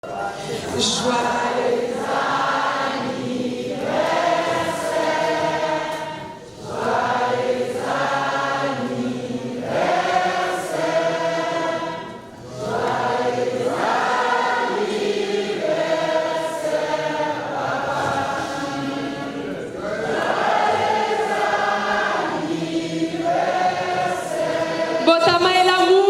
Joyeux Botama et l'amour.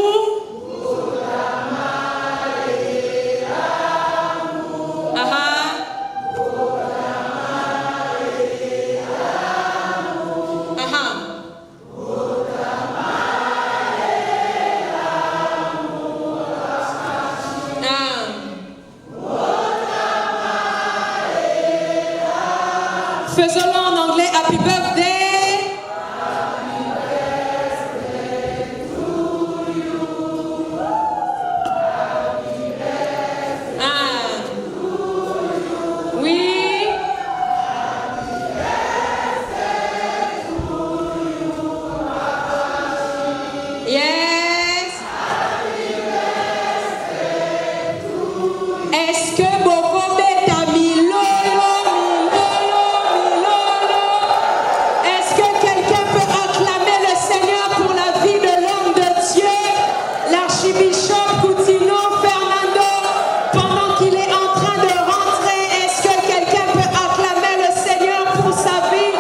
Faisons-le en anglais. Happy birthday. Est-ce que Boko Beta Milolo, est-ce que quelqu'un peut acclamer le Seigneur pour la vie de l'homme de Dieu, l'archibishop Coutinho Fernando, pendant qu'il est en train de rentrer? Est-ce que quelqu'un peut acclamer le Seigneur pour sa vie?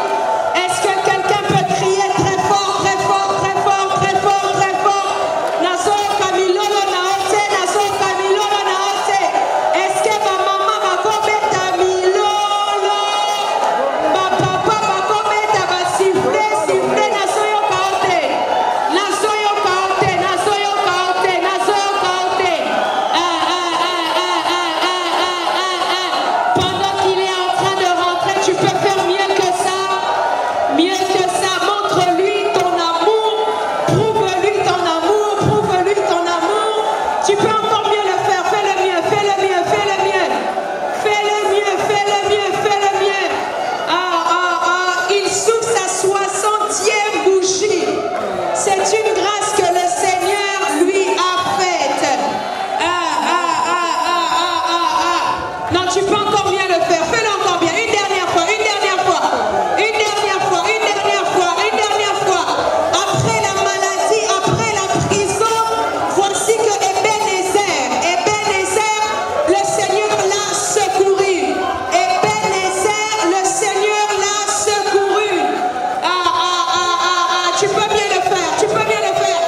Est-ce que quelqu'un peut crier très fort, très fort, très fort, très fort, très fort? Nazo Camilolo Naote, Nazo Camilolo Naote. Est-ce que ma maman va commettre Milolo? Ma papa va commettre va siffler, siffler, Nazo yo kaote. Nazo yo kaote, Nazo yo kaote, Nazo yo kaote. Pendant qu'il est en train de rentrer, tu peux faire mieux que ça. Mieux que ça, montre-lui ton amour. Prouve-lui ton amour, prouve-lui ton amour. Tu peux encore mieux le faire, fais-le mieux, fais-le mieux, fais-le mieux. Fais-le mieux, fais-le mieux, fais-le mieux. Il souffle sa 60e bougie. C'est une grâce que le Seigneur lui a faite. Non, tu peux encore mieux le faire, fais-le encore bien. Une dernière fois, une dernière fois. Une dernière fois, une dernière fois, une dernière fois. Après la maladie, après la prison, voici que Ebenezer, le Seigneur l'a secouru. Ebenezer, le Seigneur l'a secouru. Tu peux bien le faire, tu peux bien le faire.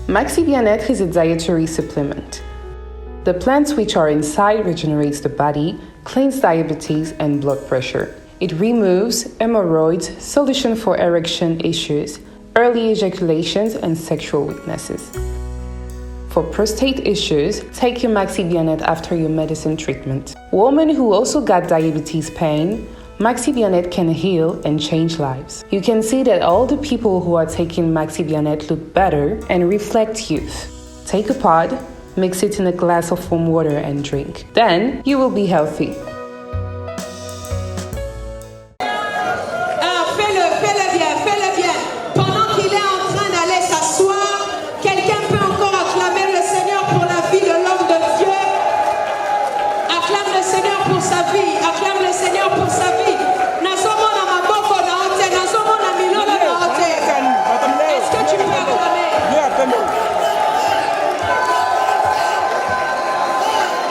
Maxi Bien-être is a dietary supplement. The plants which are inside regenerates the body, cleans diabetes and blood pressure. It removes hemorrhoids, solution for erection issues, early ejaculations and sexual weaknesses. For prostate issues, take your Maxi Bien-être after your medicine treatment. Women who also got diabetes pain, Maxi Bien-être can heal and change lives. You can see that all the people who are taking Maxi Bien-être look better and reflect youth. Take a pod, mix it in a glass of warm water and drink. Then you will be healthy. Fais-le bien, fais-le bien. Pendant qu'il est en train d'aller s'asseoir, quelqu'un peut encore acclamer le Seigneur pour la vie de l'homme de Dieu. Acclame le Seigneur pour sa vie, acclame le Seigneur pour sa vie. Nazomona maboko naote, nazomona milolo naote. Est-ce que tu peux acclamer?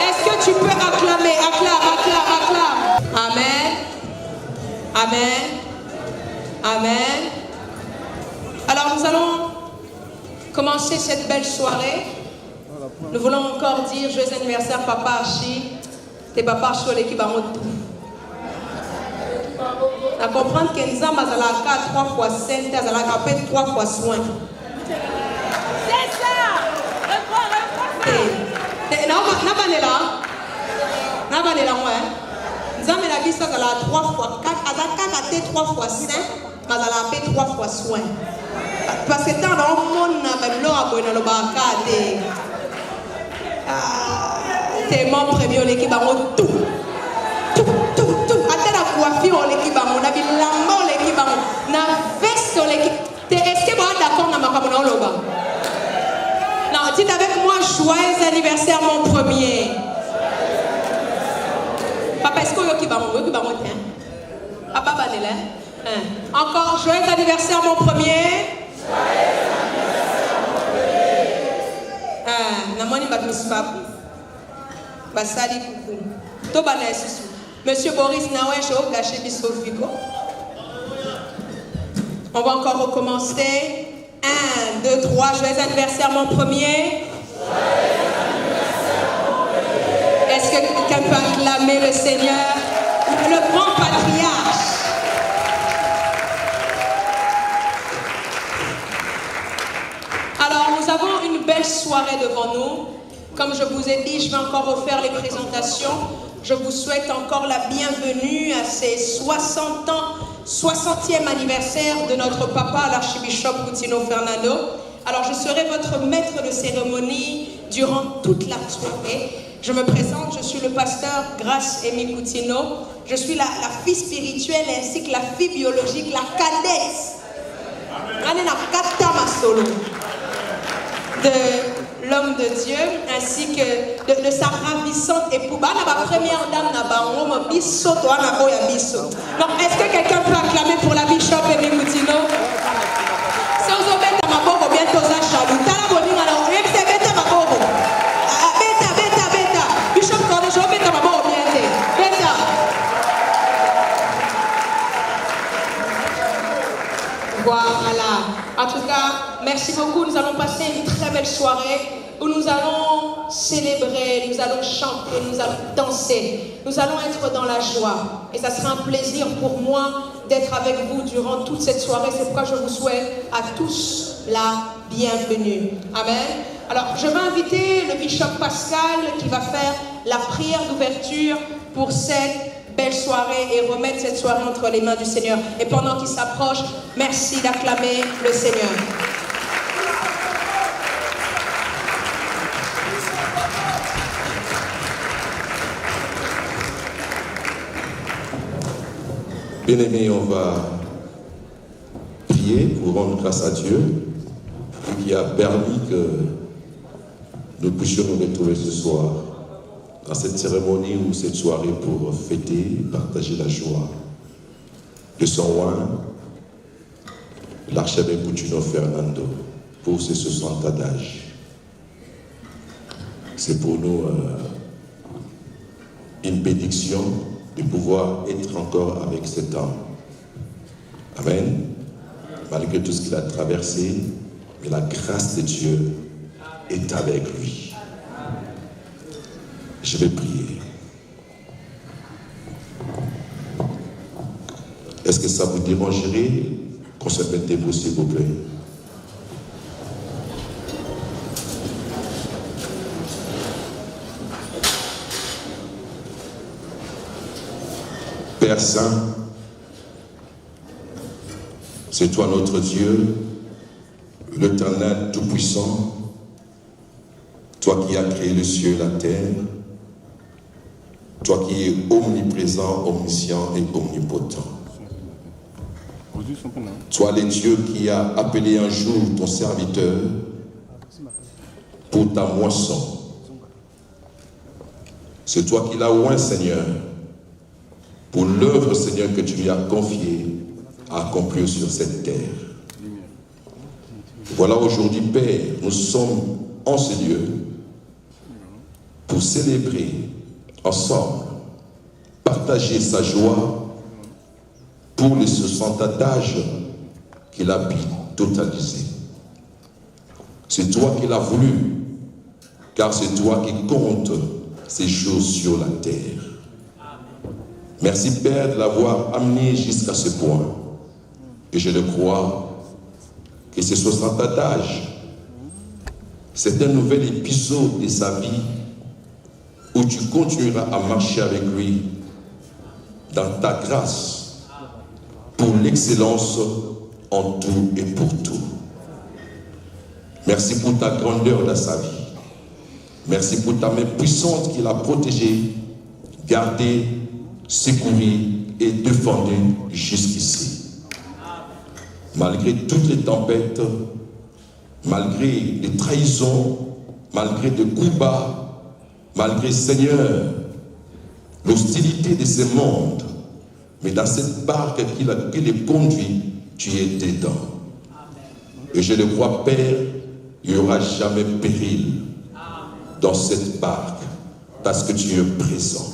Est-ce que tu peux acclamer? Acclame, acclame, acclame. Amen. Amen. Amen. Alors nous allons commencer cette belle soirée. Nous voulons encore dire joyeux anniversaire Papa Archie. Tes papa Archie qui va monter. À comprendre que nous avons 3 fois 5, nous avons 3 fois soin. C'est ça. Nous avons la vie, ça 3 fois 4, 3 fois 5, mais elle a 3 fois soin. Parce que dans le monde, c'est mon premier l'équipe tout. Attends la coiffure l'équipe on a mis l'amour l'équipe on a veste l'équipe. Est-ce que vous êtes d'accord dans ma commune loba? Non, dites avec moi joyeux anniversaire mon premier. Papa, est-ce que vous êtes d'accord? Papa Banela. Encore joyeux anniversaire mon premier. Monsieur Boris Nawesh, gâché Bissofiko. On va encore recommencer. 1, 2, 3, joyeux anniversaire mon premier. Est-ce que quelqu'un peut acclamer le Seigneur, le grand patriarche? Alors, nous avons une belle soirée devant nous. Comme je vous ai dit, je vais encore refaire les présentations. Je vous souhaite encore la bienvenue à ces 60 ans, 60e anniversaire de notre papa, l'archibishop Coutinho Fernando. Alors, je serai votre maître de cérémonie durant toute la soirée. Je me présente, je suis le pasteur Grace Amy Coutinho. Je suis la fille spirituelle ainsi que la fille biologique, la cadette. De l'homme de Dieu ainsi que de sa ravissante épouse. La première dame donc est-ce que quelqu'un peut acclamer pour la bishop Amy Coutinho? Si vous avez un maboko bientôt ça chalou. Tala boninga na on est beta maboko. Beta. Bishop quand je vais beta maboko bientôt. Beta. Voilà. En tout cas, merci beaucoup. Nous allons passer une très belle soirée où nous allons célébrer, nous allons chanter, nous allons danser. Nous allons être dans la joie. Et ça sera un plaisir pour moi d'être avec vous durant toute cette soirée. C'est pourquoi je vous souhaite à tous la bienvenue. Amen. Alors, je vais inviter le bishop Pascal qui va faire la prière d'ouverture pour cette belle soirée et remettre cette soirée entre les mains du Seigneur. Et pendant qu'il s'approche, merci d'acclamer le Seigneur. Bien-aimés, on va prier pour rendre grâce à Dieu qui a permis que nous puissions nous retrouver ce soir dans cette cérémonie ou cette soirée pour fêter, partager la joie de son roi, l'archevêque Coutinho Fernando, pour ses 60 ans d'âge. C'est pour nous une bénédiction de pouvoir être encore avec cet homme. Amen. Malgré tout ce qu'il a traversé, mais la grâce de Dieu est avec lui. Je vais prier. Est-ce que ça vous dérangerait qu'on se mette debout, s'il vous plaît? Père Saint, c'est toi notre Dieu, l'Éternel Tout-Puissant, toi qui as créé le ciel et la terre, toi qui es omniprésent, omniscient et omnipotent. Toi le Dieu qui a appelé un jour ton serviteur pour ta moisson. C'est toi qui l'as oint, Seigneur, pour l'œuvre, Seigneur, que tu lui as confiée à accomplir sur cette terre. Voilà aujourd'hui, Père, nous sommes en ce lieu pour célébrer ensemble, partager sa joie pour les 60 ans d'âge qu'il a pu totaliser. C'est toi qui l'as voulu, car c'est toi qui comptes ces choses sur la terre. Merci Père de l'avoir amené jusqu'à ce point. Et je le crois que ces 60 ans d'âge, c'est un nouvel épisode de sa vie où tu continueras à marcher avec lui dans ta grâce pour l'excellence en tout et pour tout. Merci pour ta grandeur dans sa vie. Merci pour ta main puissante qui l'a protégé, gardé, secouru et défendu jusqu'ici. Malgré toutes les tempêtes, malgré les trahisons, malgré les coups bas, malgré, Seigneur, l'hostilité de ce monde, mais dans cette barque qui les conduit, tu es dedans. Et je le vois, Père, il n'y aura jamais péril dans cette barque, parce que tu es présent.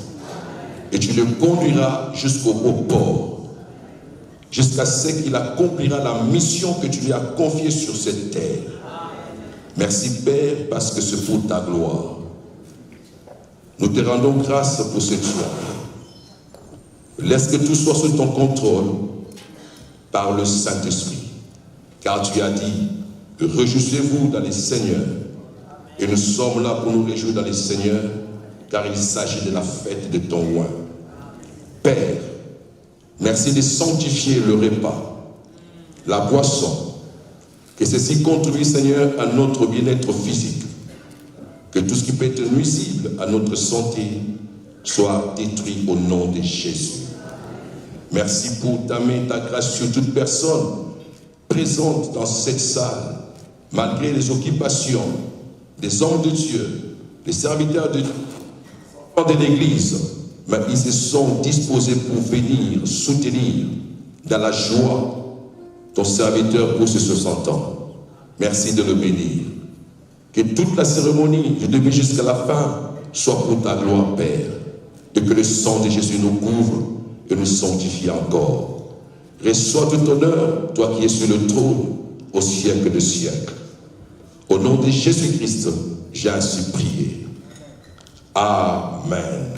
Et tu le conduiras jusqu'au port, jusqu'à ce qu'il accomplira la mission que tu lui as confiée sur cette terre. Merci, Père, parce que c'est pour ta gloire. Nous te rendons grâce pour cette soirée. Laisse que tout soit sous ton contrôle par le Saint-Esprit. Car tu as dit, réjouissez-vous dans les Seigneurs. Et nous sommes là pour nous réjouir dans les Seigneurs, car il s'agit de la fête de ton roi. Père, merci de sanctifier le repas, la boisson, que ceci contribue, Seigneur, à notre bien-être physique. Que tout ce qui peut être nuisible à notre santé soit détruit au nom de Jésus. Merci pour ta main, ta grâce sur toute personne présente dans cette salle, malgré les occupations des hommes de Dieu, les serviteurs de Dieu, de l'Église, mais ils se sont disposés pour venir soutenir dans la joie ton serviteur pour ce 60 ans. Merci de le bénir. Que toute la cérémonie, du début jusqu'à la fin, soit pour ta gloire, Père, et que le sang de Jésus nous couvre et nous sanctifie encore. Reçois tout honneur, toi qui es sur le trône, au siècle des siècles. Au nom de Jésus-Christ, j'ai ainsi prié. Amen.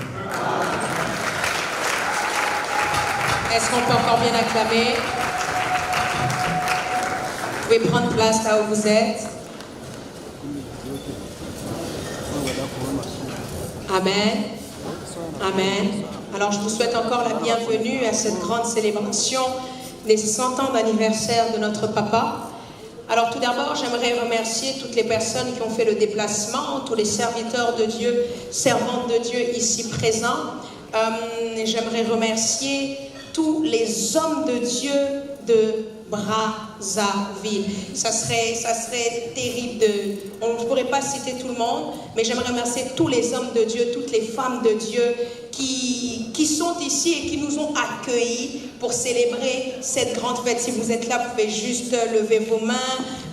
Est-ce qu'on peut encore bien acclamer? Vous pouvez prendre place là où vous êtes. Amen. Amen. Alors je vous souhaite encore la bienvenue à cette grande célébration des 100 ans d'anniversaire de notre papa. Alors tout d'abord, j'aimerais remercier toutes les personnes qui ont fait le déplacement, tous les serviteurs de Dieu, servantes de Dieu ici présents. J'aimerais remercier tous les hommes de Dieu de Brazzaville. Ça serait terrible on ne pourrait pas citer tout le monde, mais j'aimerais remercier tous les hommes de Dieu, toutes les femmes de Dieu qui sont ici et qui nous ont accueillis pour célébrer cette grande fête. Si vous êtes là, vous pouvez juste lever vos mains.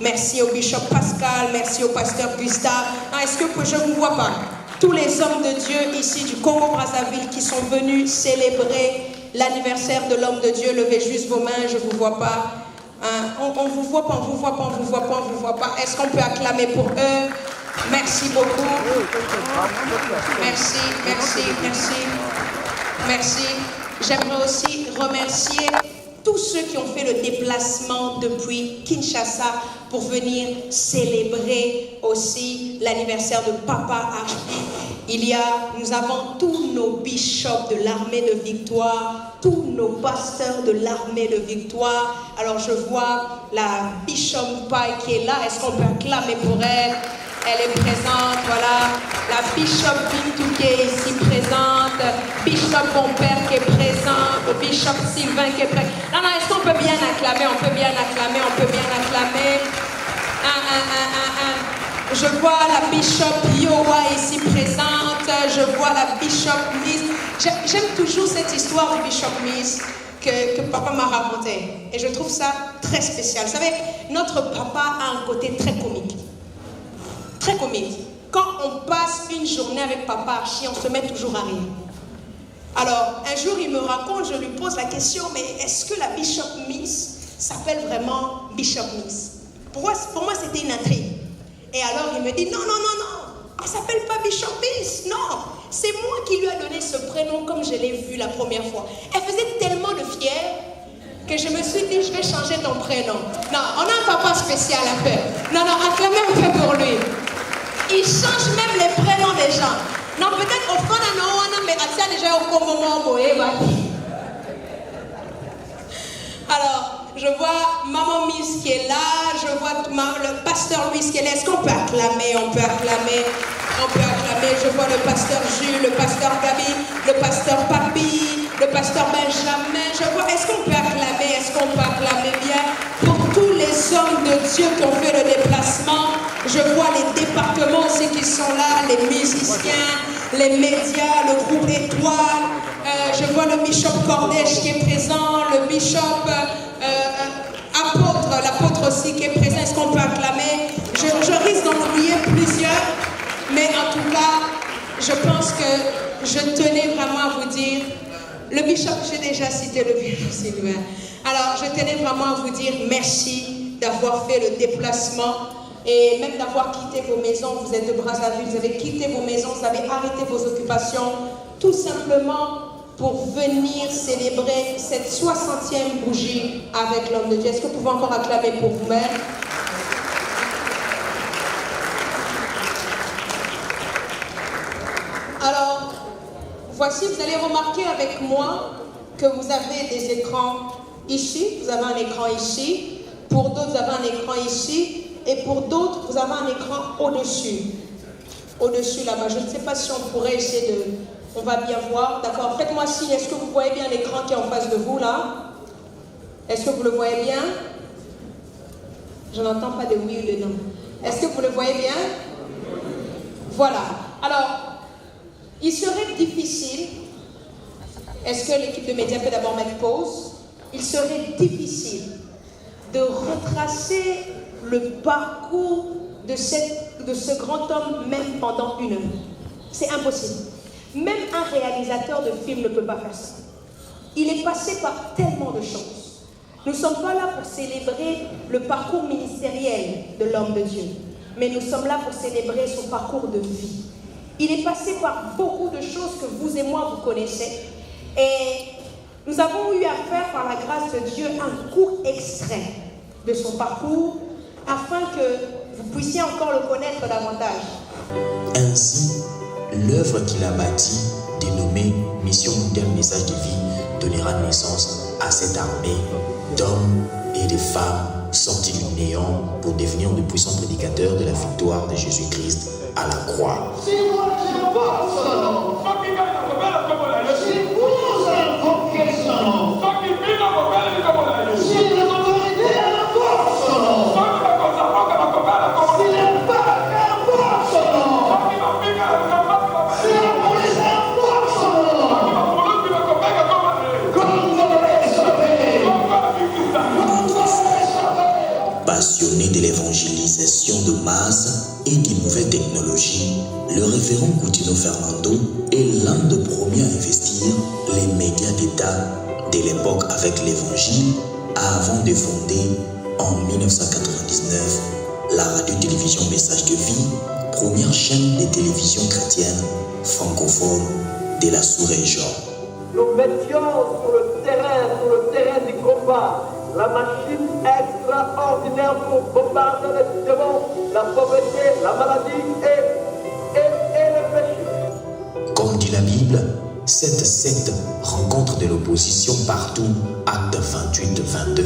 Merci au bishop Pascal, merci au pasteur Gustave. Est-ce que je ne vous vois pas? Tous les hommes de Dieu ici du Congo-Brazzaville qui sont venus célébrer l'anniversaire de l'homme de Dieu, levez juste vos mains, je ne vous vois pas. On vous voit pas, on vous voit pas, on vous voit pas, on vous voit pas. Est-ce qu'on peut acclamer pour eux? Merci beaucoup. Merci, merci, merci. Merci. J'aimerais aussi remercier tous ceux qui ont fait le déplacement depuis Kinshasa pour venir célébrer aussi l'anniversaire de Papa H. Nous avons tous nos bishops de l'armée de victoire, tous nos pasteurs de l'armée de victoire. Alors je vois la bishop Pai qui est là. Est-ce qu'on peut acclamer pour elle? Elle est présente, voilà. La bishop Bintou qui est ici présente. Bishop Bonpère qui est présent. Bishop Sylvain qui est présent. Non, est-ce qu'on peut bien acclamer? On peut bien acclamer, on peut bien acclamer. Je vois la bishop Yowa ici présente. Je vois la bishop Miss. J'aime toujours cette histoire de bishop Miss que papa m'a racontée. Et je trouve ça très spécial. Vous savez, notre papa a un côté très comique. Très comique. Quand on passe une journée avec papa Archie, on se met toujours à rire. Alors, un jour, il me raconte, je lui pose la question, mais est-ce que la Bishop Miss s'appelle vraiment Bishop Miss? Pour moi, c'était une intrigue. Et alors, il me dit, non, elle ne s'appelle pas Bishop Miss, non. C'est moi qui lui ai donné ce prénom comme je l'ai vu la première fois. Elle faisait tellement de fière que je me suis dit, je vais changer ton prénom. Non, on a un papa spécial un peu. Non, acclamez un peu pour lui. Il change même les prénoms des gens. Non, peut-être au fond d'un an, mais à déjà au moment. Alors, je vois Maman Miss qui est là, je vois le pasteur Louis qui est là. Est-ce qu'on peut acclamer? On peut acclamer. On peut acclamer. Je vois le pasteur Jules, le pasteur Gabi, le pasteur Papi, le pasteur Benjamin. Je vois, est-ce qu'on peut acclamer? Est-ce qu'on peut acclamer bien pour tous les hommes de Dieu qui ont fait le déplacement? Je vois les départements aussi qui sont là, les musiciens, les médias, le groupe Étoile. Je vois le bishop Cordèche qui est présent, le bishop apôtre, l'apôtre aussi qui est présent. Est-ce qu'on peut acclamer? Je risque d'en oublier plusieurs, mais en tout cas, je pense que je tenais vraiment à vous dire, le bishop, j'ai déjà cité le bishop Sylvain. Alors, je tenais vraiment à vous dire merci d'avoir fait le déplacement et même d'avoir quitté vos maisons. Vous êtes de Brazzaville, vous avez quitté vos maisons, vous avez arrêté vos occupations, tout simplement pour venir célébrer cette 60e bougie avec l'homme de Dieu. Est-ce que vous pouvez encore acclamer pour vous-même? Alors, voici, vous allez remarquer avec moi que vous avez des écrans ici, vous avez un écran ici, pour d'autres vous avez un écran ici, et pour d'autres vous avez un écran au-dessus. Au-dessus là-bas, je ne sais pas si on pourrait essayer de... On va bien voir, d'accord. Faites-moi signe, est-ce que vous voyez bien l'écran qui est en face de vous là? Est-ce que vous le voyez bien? Je n'entends pas de oui ou de non. Est-ce que vous le voyez bien? Voilà. Alors, il serait difficile, est-ce que l'équipe de médias peut d'abord mettre pause? Il serait difficile de retracer le parcours de ce grand homme même pendant une heure. C'est impossible. Même un réalisateur de film ne peut pas faire ça. Il est passé par tellement de choses. Nous ne sommes pas là pour célébrer le parcours ministériel de l'homme de Dieu, mais nous sommes là pour célébrer son parcours de vie. Il est passé par beaucoup de choses que vous et moi vous connaissez. Et nous avons eu à faire, par la grâce de Dieu, un court extrait de son parcours afin que vous puissiez encore le connaître davantage. Ainsi, l'œuvre qu'il a bâtie, dénommée Mission mondiale message de vie, donnera naissance à cette armée d'hommes et de femmes sortis du néant pour devenir de puissants prédicateurs de la victoire de Jésus-Christ à la croix. Passionné de l'évangélisation de masse et des nouvelles technologies, le révérend Coutinho Fernando est l'un des premiers à investir les médias d'État de l'époque avec l'évangile avant de fonder en 1999 la radio-télévision Message de Vie, première chaîne de télévision chrétienne francophone de la sous-région. Nous mettions sur le terrain du combat, la machine extraordinaire pour bombarder les démons, la pauvreté, la maladie et le péché. Comme dit la Bible, cette secte rencontre de l'opposition partout. Acte 28-22,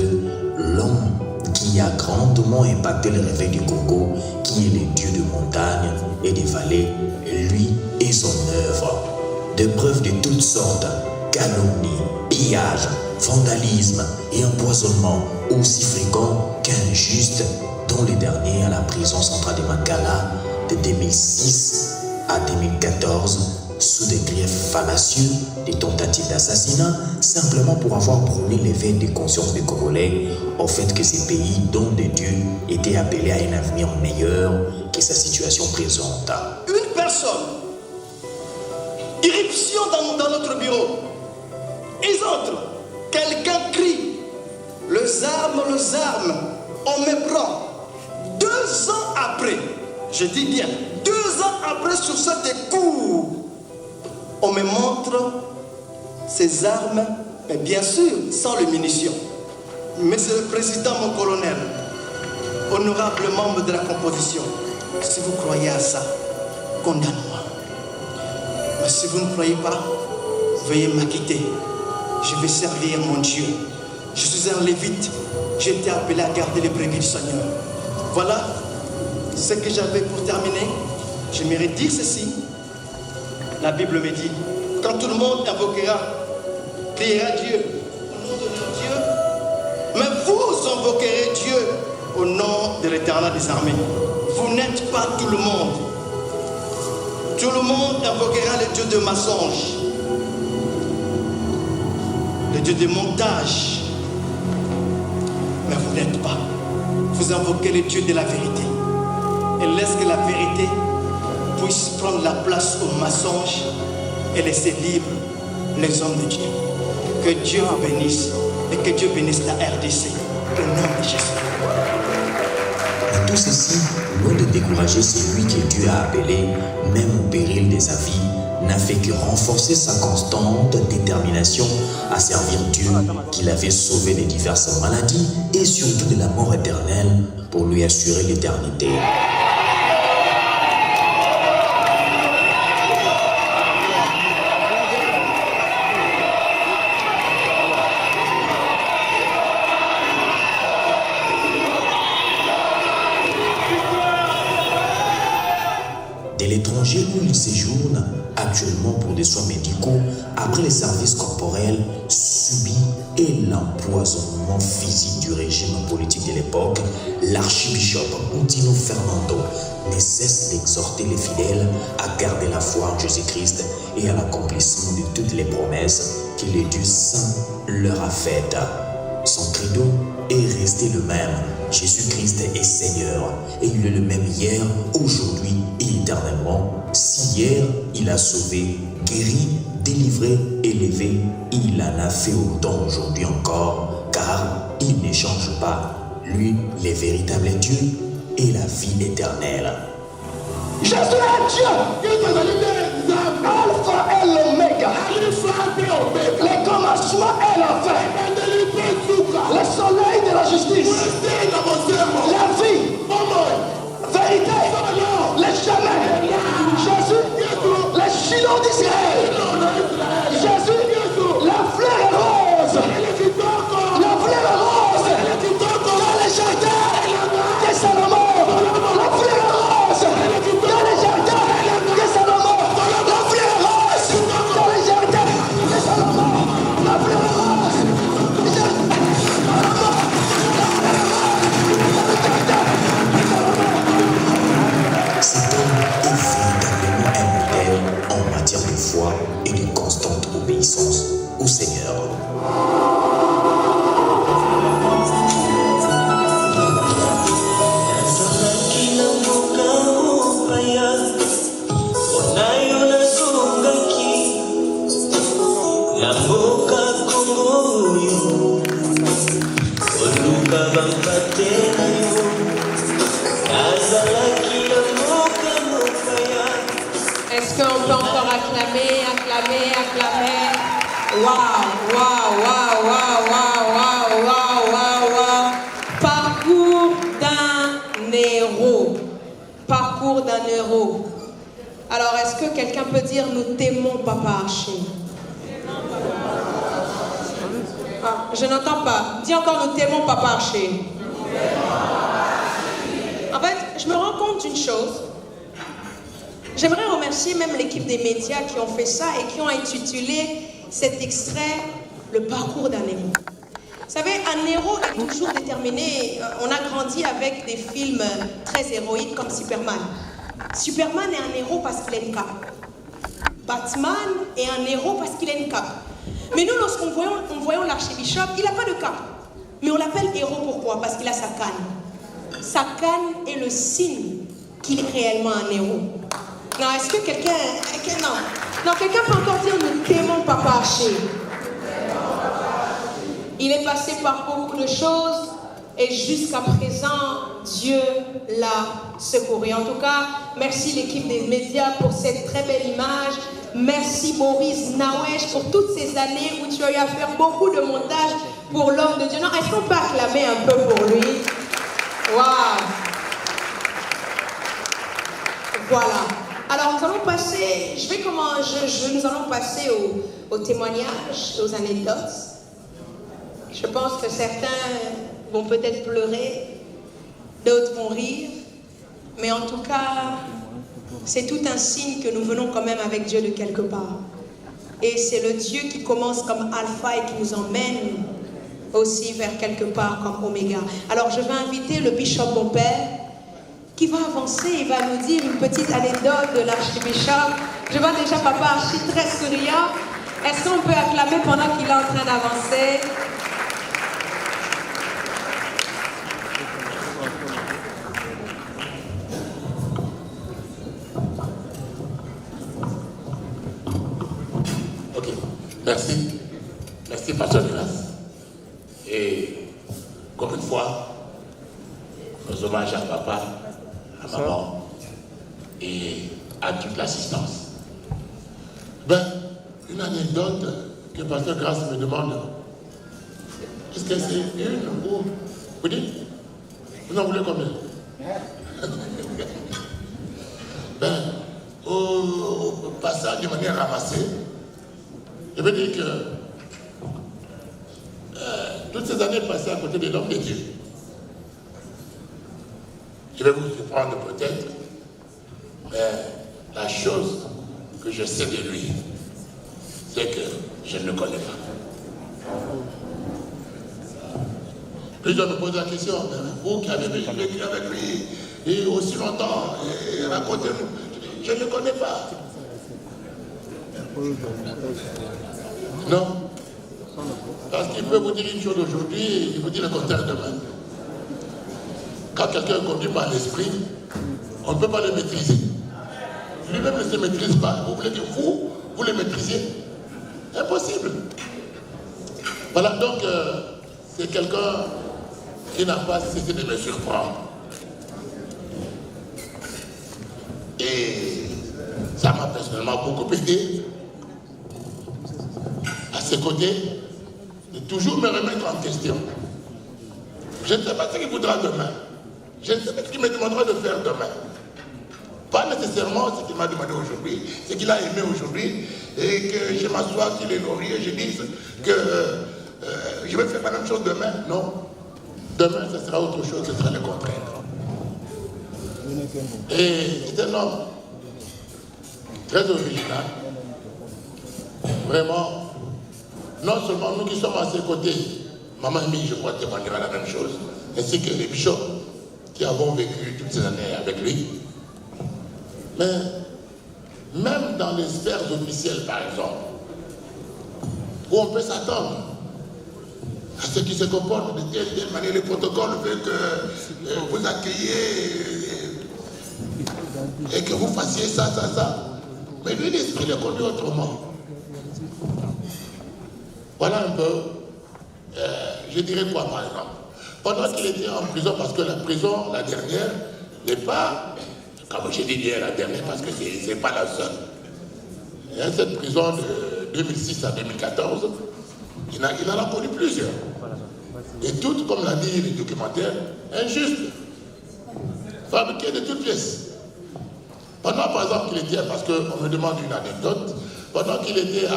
l'homme qui a grandement impacté le réveil du Congo, qui est le Dieu de montagne et des vallées, lui et son œuvre. De preuves de toutes sortes, calomnie, pillage, vandalisme et empoisonnement aussi fréquents qu'injustes, dont le dernier à la prison centrale de Makala de 2006 à 2014 sous des griefs fallacieux, des tentatives d'assassinat, simplement pour avoir brûlé l'éveil de conscience des Congolais au fait que ces pays, dont de Dieu, étaient appelés à un avenir meilleur que sa situation présente. Une personne, irruption dans notre bureau, ils entrent, quelqu'un crie, les armes, on me prend. 2 ans après, je dis bien, 2 ans après sur cette cour, on me montre ces armes, mais bien sûr, sans les munitions. Monsieur le Président, mon colonel, honorable membre de la composition, si vous croyez à ça, condamne-moi. Mais si vous ne croyez pas, veuillez m'acquitter. Je vais servir mon Dieu. Je suis un lévite. j'ai été appelé à garder les brebis du Seigneur. Voilà ce que j'avais pour terminer. J'aimerais dire ceci. La Bible me dit, quand tout le monde invoquera, priera Dieu au nom de leur Dieu, mais vous invoquerez Dieu au nom de l'Éternel des armées. Vous n'êtes pas tout le monde. Tout le monde invoquera le Dieu de mensonge, le Dieu de montage. Mais vous n'êtes pas. Vous invoquez le Dieu de la vérité. Et laisse que la vérité puisse prendre la place au mensonge et laisser libre les hommes de Dieu. Que Dieu vous bénisse et que Dieu bénisse la RDC. Au nom de Jésus. Et tout ceci, loin de décourager celui que Dieu a appelé, même au péril de sa vie, n'a fait que renforcer sa constante détermination à servir Dieu qui l'avait sauvé de diverses maladies et surtout de la mort éternelle pour lui assurer l'éternité. De l'étranger où il séjourne actuellement pour des soins médicaux, après les services corporels subis et l'empoisonnement physique du régime politique de l'époque, l'archibishop Coutinho Fernando ne cesse d'exhorter les fidèles à garder la foi en Jésus-Christ et à l'accomplissement de toutes les promesses que le Dieu Saint leur a faites. Son credo est resté le même. Jésus-Christ est Seigneur et il est le même hier, aujourd'hui et éternellement. Si hier il a sauvé, guéri, délivré, élevé, il en a fait autant aujourd'hui encore, car il ne change pas. Lui, le véritable Dieu et la vie éternelle. Jésus est Dieu. Alpha et l'Oméga. Le commencement et la fin. Le soleil de la justice. La vie. Vérité. Le chemin. Jésus. Le Shiloh d'Israël. Jésus. La fleur est rose. La fleur est rose. Dans les jardins de Salomon. La fleur est rose. Dans les jardins de Salomon. La fleur est rose. Dans les jardins de Salomon. La fleur est rose. Cet homme est véritablement un modèle en matière de foi et de constante obéissance au Seigneur. Est-ce qu'on peut encore acclamer? Waouh. Parcours d'un héros. Alors, est-ce que quelqu'un peut dire nous t'aimons, Papa Archer? Ah, je n'entends pas. Dis encore nous t'aimons, Papa Archer. En fait, je me rends compte d'une chose. J'aimerais remercier même l'équipe des médias qui ont fait ça et qui ont intitulé cet extrait « Le parcours d'un héros ». Vous savez, un héros est toujours déterminé. On a grandi avec des films très héroïques comme Superman. Superman est un héros parce qu'il a une cape. Batman est un héros parce qu'il a une cape. Mais nous, lorsqu'on voyons l'archibishop, il n'a pas de cape. Mais on l'appelle héros pourquoi? Parce qu'il a sa canne. Sa canne est le signe qu'il est réellement un héros. Non, est-ce que quelqu'un... Non, quelqu'un peut encore dire nous t'aimons, Papa Archer. Il est passé par beaucoup de choses et jusqu'à présent, Dieu l'a secouru. En tout cas, merci l'équipe des médias pour cette très belle image. Merci Boris Nawesh pour toutes ces années où tu as eu à faire beaucoup de montage pour l'homme de Dieu. Non, est-ce qu'on peut acclamer un peu pour lui? Waouh! Voilà. Alors nous allons passer, nous allons passer aux témoignages, aux anecdotes. Je pense que certains vont peut-être pleurer, d'autres vont rire, mais en tout cas, c'est tout un signe que nous venons quand même avec Dieu de quelque part. Et c'est le Dieu qui commence comme alpha et qui nous emmène aussi vers quelque part comme oméga. Alors je vais inviter le bishop mon père qui va avancer, il va nous dire une petite anecdote de l'archibishop. Je vois déjà papa archi très souriant. Est-ce qu'on peut acclamer pendant qu'il est en train d'avancer? Ok, merci. Merci, Pasteur Grâce. Et comme une fois, nos hommages à papa, à maman et à toute l'assistance. Ben, une anecdote que Pasteur Grâce me demande. Est-ce que c'est une ou... Vous dites? Vous en voulez combien? Ben, au passage de manière ramassée, je veux dire que toutes ces années passées à côté de l'homme de Dieu, je vais vous surprendre peut-être, mais la chose que je sais de lui, c'est que je ne le connais pas. Plusieurs me posent la question, vous qui avez vécu avec lui et aussi longtemps, et racontez-nous, je ne le connais pas. Non. Parce qu'il peut vous dire une chose aujourd'hui et il vous dit le contraire demain. Quand quelqu'un conduit par l'esprit, on ne peut pas le maîtriser. Lui-même ne se maîtrise pas. Vous voulez que vous le maîtrisiez? Impossible. Voilà, donc c'est quelqu'un qui n'a pas cessé de me surprendre. Et ça m'a personnellement beaucoup aidé. À ses côtés, de toujours me remettre en question. Je ne sais pas ce qu'il voudra demain. Je ne sais pas ce qu'il me demandera de faire demain. Pas nécessairement ce qu'il m'a demandé aujourd'hui, ce qu'il a aimé aujourd'hui, et que je m'assois sur les lauriers et je dise que je vais faire la même chose demain. Non. Demain, ce sera autre chose, ce sera le contraire. Et c'est un homme très original. Vraiment. Non seulement nous qui sommes à ses côtés, maman Amy, je crois, témoignera la même chose, ainsi que les bishops qui avons vécu toutes ces années avec lui. Mais même dans les sphères officielles, par exemple, où on peut s'attendre à ce qui se comporte de telle manière, le protocole veut que vous accueillez et que vous fassiez ça. Mais lui, l'esprit le conduit autrement. Voilà un peu, je dirais quoi par exemple. Pendant qu'il était en prison, parce que la prison, la dernière, n'est pas, comme j'ai dit hier, la dernière, parce que ce n'est pas la seule. Il y a cette prison de 2006 à 2014, il en a connu plusieurs. Et toutes, comme l'a dit le documentaire, injustes, fabriquées de toutes pièces. Pendant par exemple qu'il était, parce qu'on me demande une anecdote, pendant qu'il était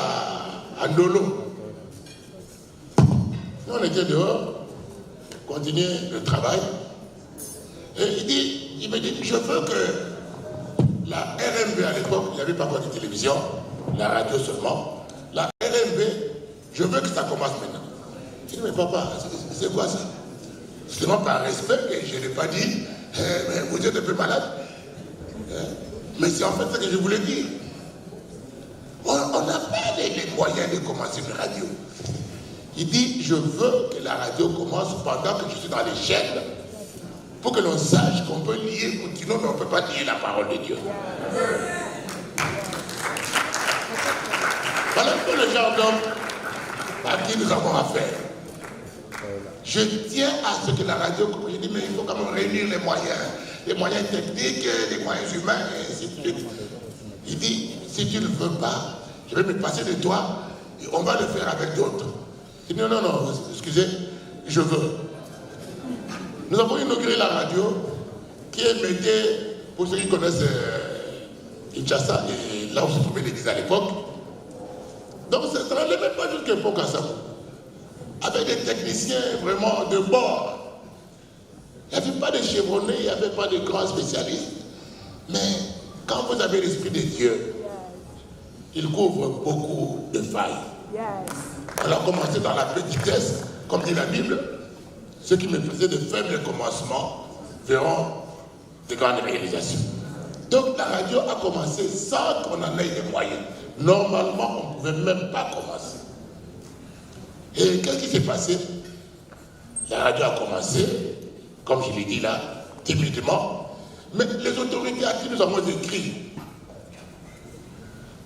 à Ndolo, on était dehors, continuer le travail. Et il me dit, je veux que la RMB à l'époque, il n'y avait pas encore de télévision, la radio seulement. La RMB, je veux que ça commence maintenant. Je dis, mais papa, c'est quoi ça? Seulement par respect, et je n'ai pas dit, mais vous êtes un peu malade. Mais c'est en fait ce que je voulais dire. On n'a pas les moyens de commencer une radio. Il dit, je veux que la radio commence pendant que je suis dans les chaînes, pour que l'on sache qu'on peut lier, sinon on ne peut pas lier la parole de Dieu. Voilà un peu le genre d'homme à qui nous avons affaire. Je tiens à ce que la radio, comme je dis, mais il faut quand même réunir les moyens techniques, les moyens humains, et ainsi de suite. Il dit, si tu ne veux pas, je vais me passer de toi, et on va le faire avec d'autres. Il dit, non, excusez, je veux. Nous avons inauguré la radio qui est mettée, pour ceux qui connaissent Kinshasa, et là où se trouvait l'église à l'époque. Donc ça ne relève même pas jusqu'à l'époque à ça. Avec des techniciens vraiment de bord. Il n'y avait pas de chevronnés, il n'y avait pas de grands spécialistes. Mais quand vous avez l'Esprit de Dieu, il couvre beaucoup de failles. On a commencé dans la petitesse, comme dit la Bible. Ceux qui me faisaient de faibles commencements verront de grandes réalisations. Donc la radio a commencé sans qu'on en ait les moyens. Normalement, on ne pouvait même pas commencer. Et qu'est-ce qui s'est passé? La radio a commencé, comme je l'ai dit là, timidement. Mais les autorités à qui nous avons écrit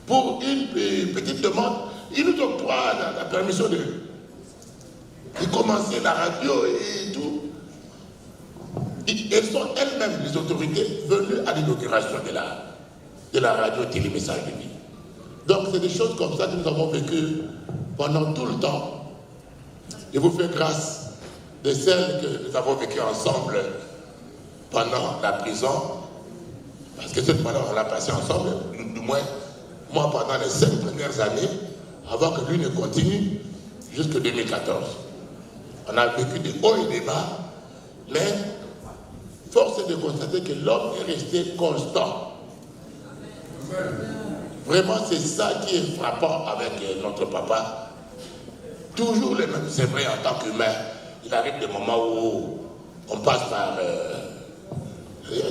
pour une petite demande, ils nous octroient la permission de commencer la radio et tout. Elles sont elles-mêmes, les autorités, venues à l'inauguration de la radio télémessage de vie. Donc c'est des choses comme ça que nous avons vécues pendant tout le temps. Je vous fais grâce de celles que nous avons vécues ensemble pendant la prison, parce que cette fois-là, on l'a passé ensemble, du moins, moi pendant les 5 premières années, avant que lui ne continue, jusqu'en 2014. On a vécu des hauts et des bas, mais force est de constater que l'homme est resté constant. Vraiment, c'est ça qui est frappant avec notre papa. Toujours le même. C'est vrai, en tant qu'humain, il arrive des moments où on passe par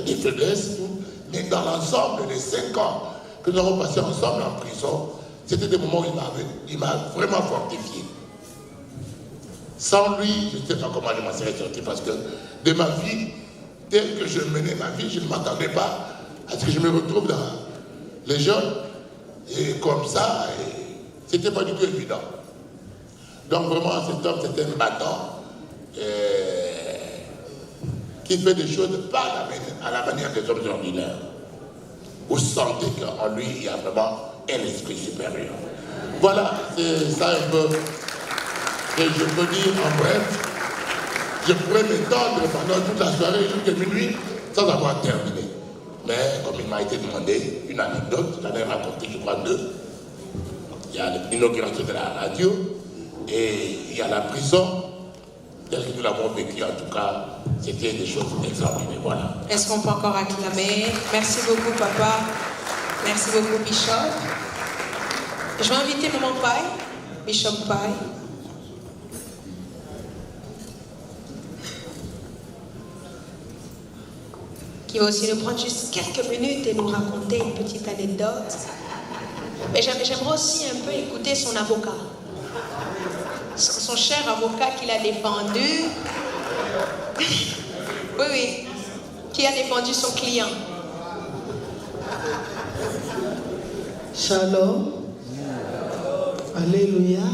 des faiblesses, tout. Mais dans l'ensemble des 5 ans que nous avons passé ensemble en prison, c'était des moments où il m'a vraiment fortifié. Sans lui, je ne sais pas comment je m'en serais sorti, parce que de ma vie, telle que je menais ma vie, je ne m'attendais pas à ce que je me retrouve dans les jeunes, et comme ça, c'était pas du tout évident. Donc vraiment, cet homme, c'est un battant qui fait des choses pas à la manière des hommes ordinaires. Vous sentez qu'en lui, il y a vraiment un esprit supérieur. Voilà, c'est ça un peu que je peux dire en bref. Je pourrais m'étendre pendant toute la soirée jusqu'à minuit sans avoir terminé. Mais comme il m'a été demandé une anecdote, j'en ai raconté, je crois, 2. Il y a l'inauguration de la radio et il y a la prison. Tel que nous l'avons vécu, en tout cas, c'était des choses extraordinaires. Voilà. Est-ce qu'on peut encore acclamer? Merci beaucoup, papa. Merci beaucoup, Bishop. Je vais inviter Maman Paille, Bishop Paille. Qui va aussi nous prendre juste quelques minutes et nous raconter une petite anecdote. Mais j'aimerais aussi un peu écouter son avocat. Son cher avocat qui l'a défendu. Oui, oui. Qui a défendu son client. Shalom. Alléluia.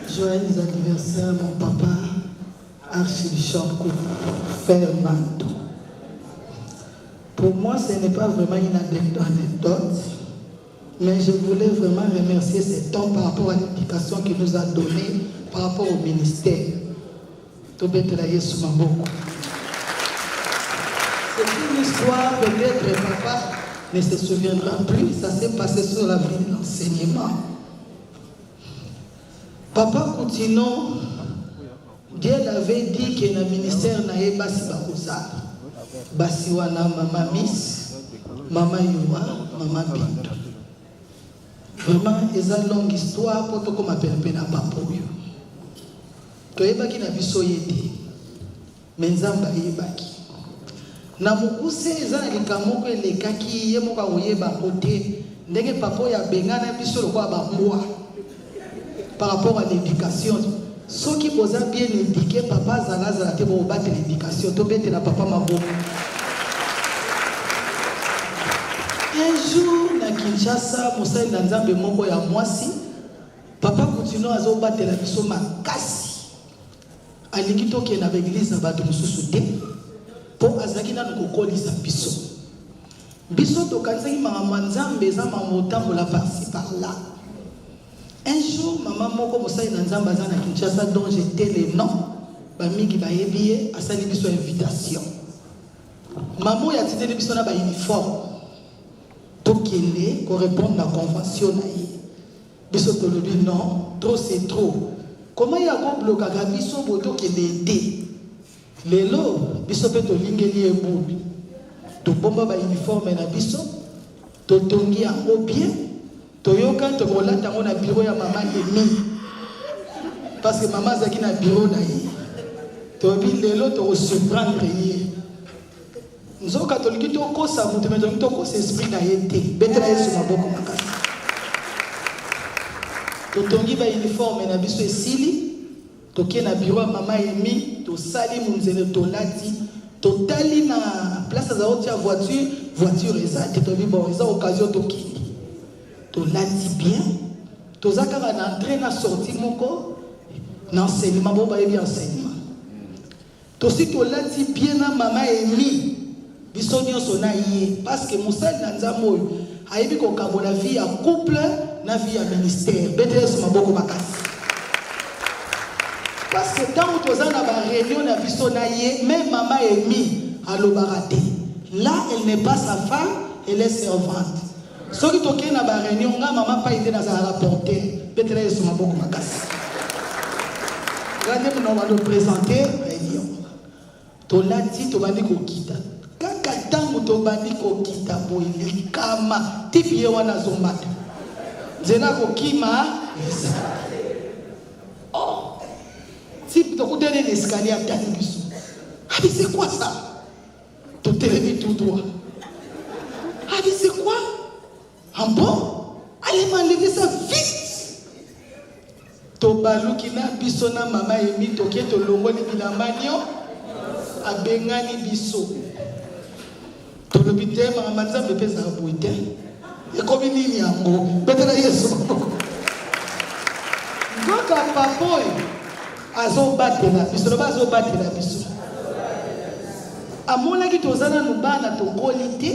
Joyeux anniversaire, mon papa, archibishop Fernando. Pour moi, ce n'est pas vraiment une anecdote, mais je voulais vraiment remercier cet homme par rapport à l'éducation qu'il nous a donnée par rapport au ministère. C'est une histoire, peut-être papa ne se souviendra plus, ça s'est passé sur la vie de l'enseignement. Papa Koutino, Dieu l'avait dit que le ministère n'avait pas si bakouzar. Basiwana, Maman Miss, Maman Youa, Maman Binto. Vraiment, c'est une longue histoire pour que je m'appelle Papoyo. Toyebaki na biso yete. Menzamba yebaki. Na mukuse eza na likamoko elekaki ye moko akoyeba kote ndenge papa ya bengana biso lokwa bambwa par rapport à l'éducation. Ceux qui posent bien éduqué, papa Zalazala te bo battre l'éducation, to bete la papa mabo. Un jour na Kinshasa, Moussa Nzambe moko ya mwasi, papa continue à zo battre la biso makasi. Alingi to ke na église na bato mususu te. Po azaki na kokolisa biso. Biso to kanzaki mama Nzambe za mamotambola par-ci par-là. Un jour, maman moko Moussa Nzambe za na Kinshasa dont j'étais le nom, ba mingi ba yebiye asali biso invitation. Maman ya tindeli biso na ba uniforme. Tokende ko répondre à la convention na ye. Biso to lobi non, trop c'est trop. Comment il y a un bloc à biso boto kende aider? lelo biso pe tolingeli ebubi tobomba ba uniforme na biso totongi yango bien toyoka tokolata yango na bureau ya mama Emi parce que mama azalaki na bureau na ye tobi lelo tokosurprendre ye nzoka tolingi tokosa moto me tolingi tokosa esprit na ye te betela yesu maboko makasi totongi ba uniforme na biso esili toke na bureau ya mama Emi tosali munzele tolati totali na place za otia voiture eza te tobi bon eza occasion tokindi tolati bien tozakaka na entrée na sortie moko na enseignement bo bayebi enseignement tosi tolati bien na mama Emi biso nyonso na ye parce que mosali na nzambe oyo ayebi kokabola vie ya couple na vie ya ministère betela yesu maboko makasi parce que tant que tu as une réunion na biso na ye même maman Emi alobaka te là elle n'est pas sa femme elle est servante soki toke na ba réunion nga maman pa ide na za rapporter betela yesu maboko makasi grande mona va nous présenter réunion tolati tobandi kokita kaka tango tobandi kokita boili kama tipi ye wana zomata zena kokima type de côté de l'escalier à Tanibus. Ah, mais c'est quoi ça? Tout télévis tout droit. Ah, mais c'est quoi? Ah bon? Allez m'enlever ça vite. Tobalou qui n'a bisona mama Emi toke to longo ni bilamanyo abengani biso. To le bité mama nzambe pesa boite. Et comme nini yango? Betela yesu. Donc à papoy azobatela biso loba azobatela biso amonaki tozana nubana tokoli te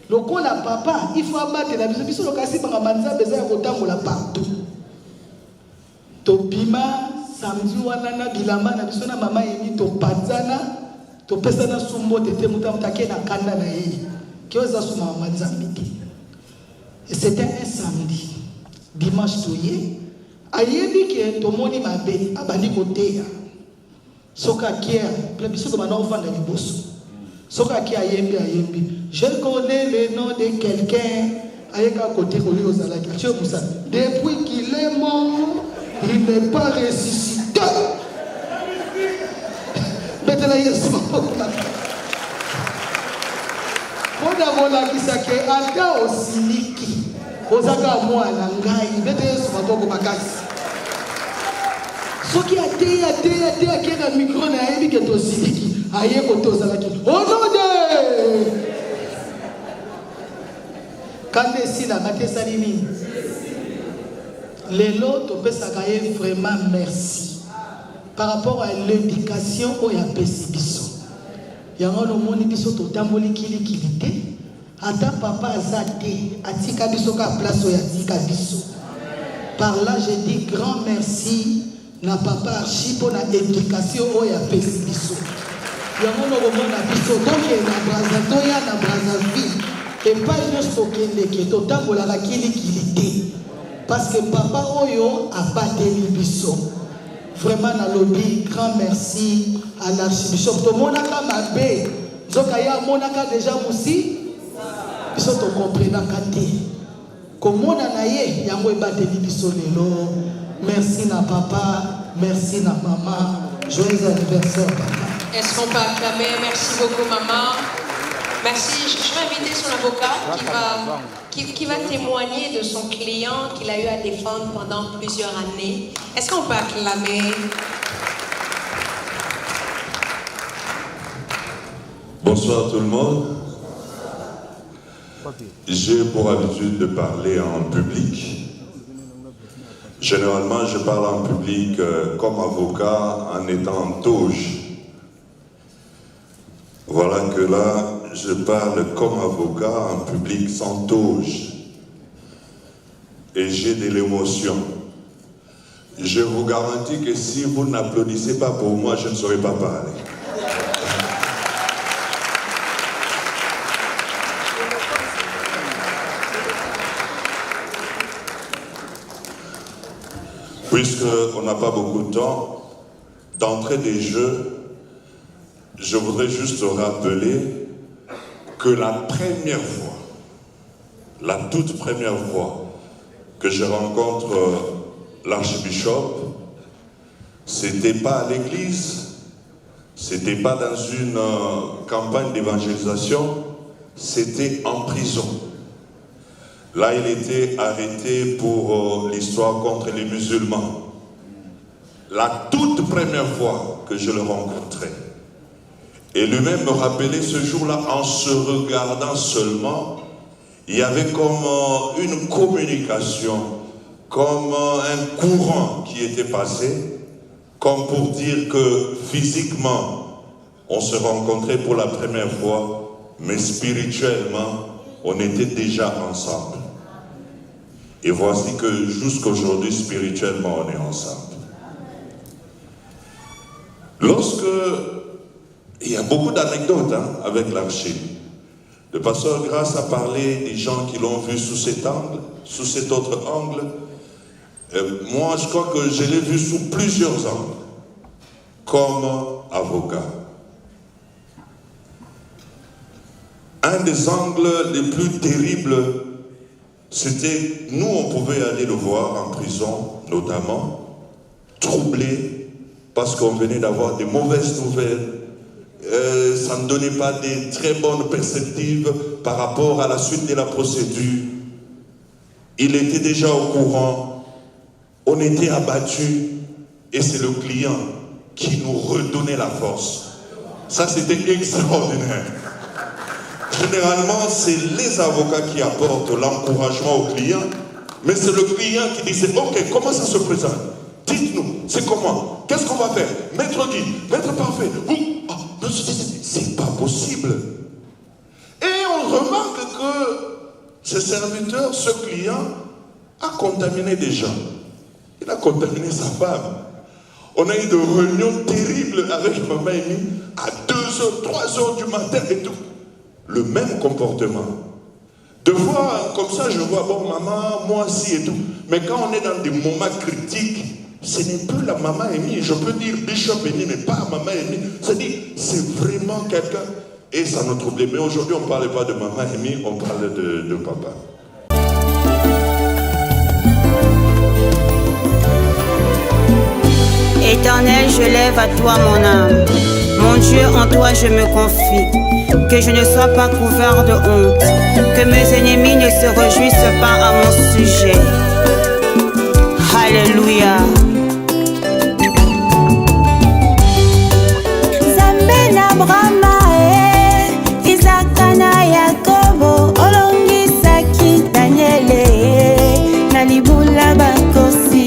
lokola papa il faut abatela biso biso lokasi banga manzambe eza ya kotambola partout tobima samedi wana na bilamba na biso na mama Emi topanzana topesana sumbo tete mutamutake na kanda na ye kio eza suma manzambe te et c'était un samedi dimanche toye ayebi ke tomoni mabe abandi koteya soka kia biso comme on vend les boss soka kia ayembi je connais le nom de quelqu'un ayeka côté ko yo zalaki tu ça depuis qu'il est mort il n'est pas ressuscité betela yesu Moda mola kisake ata osiliki ozaka mwana ngai betela yesu maboko makasi soki ate kena micro na yebi ke tosiliki aye kotozalaki onode kande sila batesa nini lelo topesaka ye vraiment merci par rapport à l'éducation oyo apesi biso yango lomoni biso totamboli kilikili te ata papa aza te atika biso ka place oyo atika biso par là je dis grand merci na papa archi pour na éducation oyo apesi biso yango lokomona biso toke na braza toya na Brazzaville epai nyonso tokendeke totambolaka kilikili te parce que papa oyo abateli biso vraiment nalobi grand merci à l'archibishop tomonaka mabe nzoka ya monaka déjà musi biso tokomprenaka te komona na ye yango ebateli biso lelo merci na papa merci na maman joyeux anniversaire papa. Est-ce qu'on peut acclamer? Merci beaucoup maman. Merci. Je vais inviter son avocat qui va témoigner de son client qu'il a eu à défendre pendant plusieurs années. Est-ce qu'on peut acclamer? Bonsoir tout le monde. J'ai pour habitude de parler en public. Généralement, je parle en public comme avocat en étant en toge. Voilà que là, je parle comme avocat en public sans toge. Et j'ai de l'émotion. Je vous garantis que si vous n'applaudissez pas pour moi, je ne saurais pas parler. Puisqu'on n'a pas beaucoup de temps, d'entrée des jeux, je voudrais juste rappeler que la première fois, la toute première fois que je rencontre l'archbishop, c'était pas à l'église, c'était pas dans une campagne d'évangélisation, c'était en prison. Là, il était arrêté pour l'histoire contre les musulmans. La toute première fois que je le rencontrais. Et lui-même me rappelait ce jour-là, en se regardant seulement, il y avait comme une communication, comme un courant qui était passé, comme pour dire que physiquement, on se rencontrait pour la première fois, mais spirituellement, on était déjà ensemble. Et voici que jusqu'aujourd'hui, spirituellement, on est ensemble. Lorsque, il y a beaucoup d'anecdotes avec l'archive. Le pasteur Grasse a parlé des gens qui l'ont vu sous cet angle, sous cet autre angle. Moi, je crois que je l'ai vu sous plusieurs angles, comme avocat. Un des angles les plus terribles, c'était, nous, on pouvait aller le voir en prison, notamment, troublé, parce qu'on venait d'avoir des mauvaises nouvelles. Ça ne donnait pas des très bonnes perspectives par rapport à la suite de la procédure. Il était déjà au courant, on était abattus, et c'est le client qui nous redonnait la force. Ça, c'était extraordinaire. Généralement, c'est les avocats qui apportent l'encouragement au client, mais c'est le client qui disait, ok, comment ça se présente? Dites-nous, c'est comment? Qu'est-ce qu'on va faire? Maître Guy, maître parfait, vous... Oh, c'est pas possible. Et on remarque que ce serviteur, ce client, a contaminé des gens. Il a contaminé sa femme. On a eu des réunions terribles avec Maman Amy à 2h, 3h du matin et tout. Le même comportement. De fois, comme ça, je vois, bon, maman, moi aussi et tout. Mais quand on est dans des moments critiques, ce n'est plus la Maman Amy. Je peux dire Bishop Amy, mais pas Maman Amy. C'est-à-dire, c'est vraiment quelqu'un. Et ça nous troublait. Mais aujourd'hui, on ne parle pas de Maman Amy, on parle de papa. Éternel, je lève à toi mon âme. Mon Dieu, en toi je me confie. Que je ne sois pas couvert de honte. Que mes ennemis ne se réjouissent pas à mon sujet. Alléluia. Zambena Brahma, Isaac na Yakobo, Olongisaki Daniele, Nalibula Bakosi.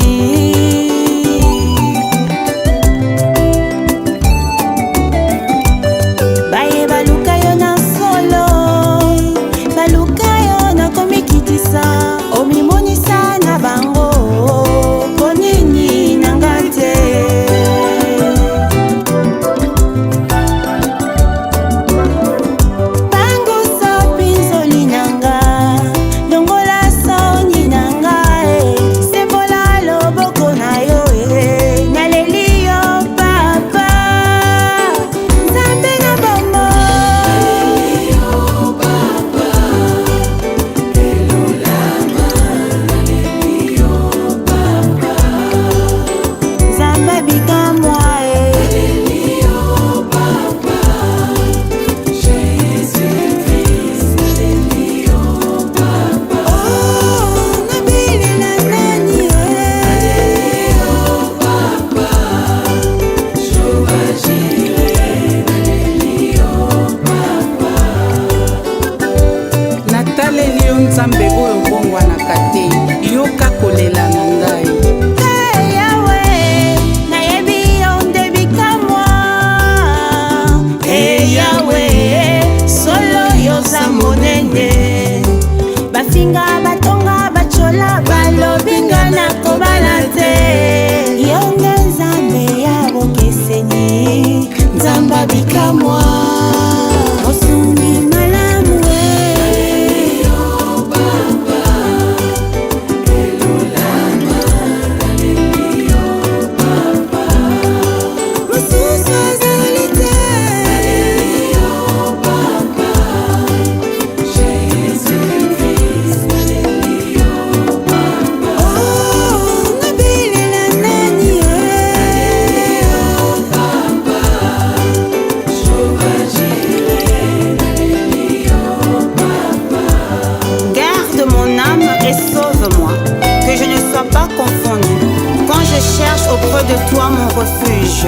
auprès de toi mon refuge.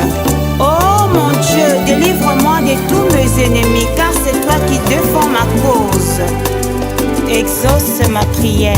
Oh mon Dieu, délivre-moi de tous mes ennemis, car c'est toi qui défends ma cause. Exauce ma prière.